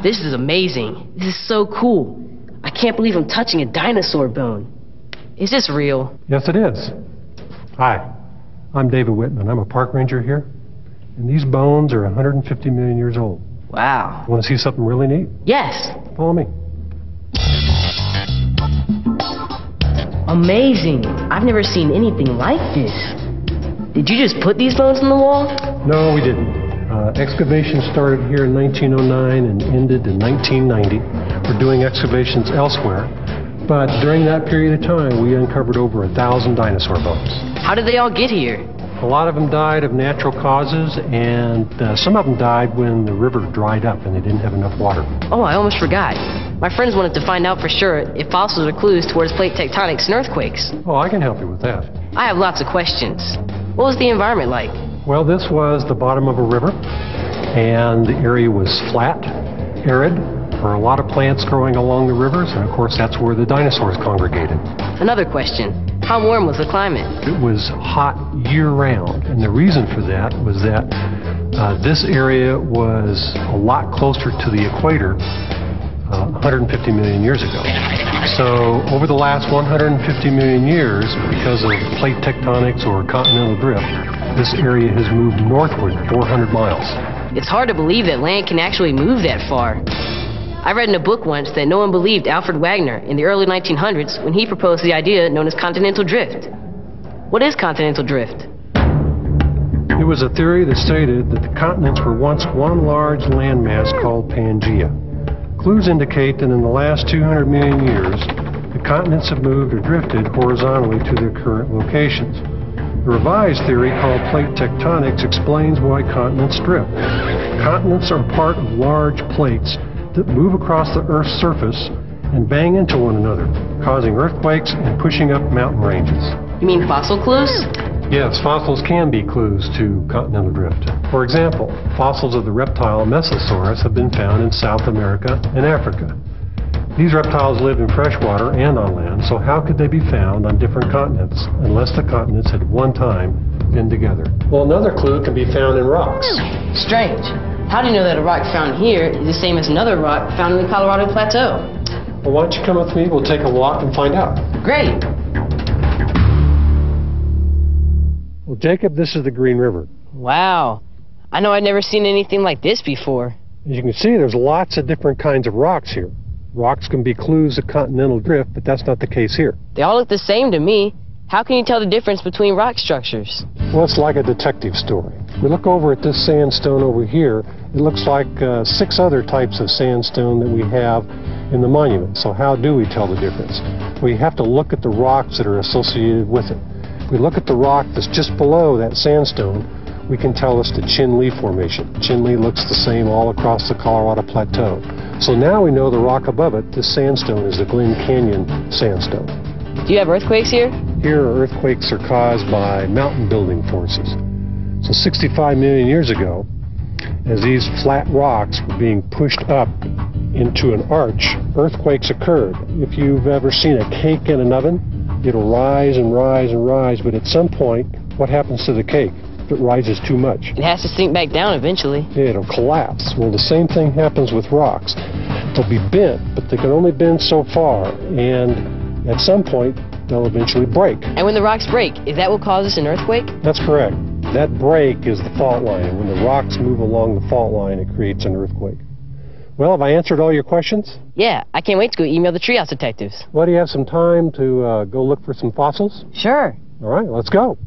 this is amazing. This is so cool. I can't believe I'm touching a dinosaur bone. Is this real? Yes, it is. Hi, I'm David Whitman. I'm a park ranger here. And these bones are 150 million years old. Wow. Want to see something really neat? Yes. Follow me. Amazing. I've never seen anything like this. Did you just put these bones in the wall? No, we didn't. Excavation started here in 1909 and ended in 1990. We're doing excavations elsewhere. But during that period of time, we uncovered over 1,000 dinosaur bones. How did they all get here? A lot of them died of natural causes, and some of them died when the river dried up and they didn't have enough water. Oh, I almost forgot. My friends wanted to find out for sure if fossils are clues towards plate tectonics and earthquakes. Oh, I can help you with that. I have lots of questions. What was the environment like? Well, this was the bottom of a river, and the area was flat, arid. There were a lot of plants growing along the rivers, and of course that's where the dinosaurs congregated. Another question. How warm was the climate? It was hot year-round, and the reason for that was that this area was a lot closer to the equator 150 million years ago. So over the last 150 million years, because of plate tectonics or continental drift, this area has moved northward 400 miles. It's hard to believe that land can actually move that far. I read in a book once that no one believed Alfred Wagner in the early 1900s when he proposed the idea known as continental drift. What is continental drift? It was a theory that stated that the continents were once one large landmass called Pangaea. Clues indicate that in the last 200 million years, the continents have moved or drifted horizontally to their current locations. The revised theory called plate tectonics explains why continents drift. Continents are part of large plates that move across the Earth's surface and bang into one another, causing earthquakes and pushing up mountain ranges. You mean fossil clues? Yes, fossils can be clues to continental drift. For example, fossils of the reptile Mesosaurus have been found in South America and Africa. These reptiles lived in freshwater and on land, so how could they be found on different continents unless the continents had at one time been together? Well, another clue can be found in rocks. Strange. How do you know that a rock found here is the same as another rock found in the Colorado Plateau? Well, why don't you come with me? We'll take a walk and find out. Great. Well, Jacob, this is the Green River. Wow. I know I'd never seen anything like this before. As you can see, there's lots of different kinds of rocks here. Rocks can be clues of continental drift, but that's not the case here. They all look the same to me. How can you tell the difference between rock structures? Well, it's like a detective story. We look over at this sandstone over here. It looks like 6 other types of sandstone that we have in the monument. So how do we tell the difference? We have to look at the rocks that are associated with it. If we look at the rock that's just below that sandstone, we can tell it's the Chinle Formation. Chinle looks the same all across the Colorado Plateau. So now we know the rock above it, this sandstone, is the Glen Canyon sandstone. Do you have earthquakes here? Here, earthquakes are caused by mountain building forces. So 65 million years ago, as these flat rocks were being pushed up into an arch, earthquakes occurred. If you've ever seen a cake in an oven, it'll rise and rise and rise, but at some point, what happens to the cake if it rises too much? It has to sink back down eventually. Yeah, it'll collapse. Well, the same thing happens with rocks. They'll be bent, but they can only bend so far, and at some point, they'll eventually break. And when the rocks break, is that what causes an earthquake? That's correct. That break is the fault line, and when the rocks move along the fault line, it creates an earthquake. Well, have I answered all your questions? Yeah, I can't wait to go email the treehouse detectives. Well, do you have some time to go look for some fossils? Sure. All right, let's go.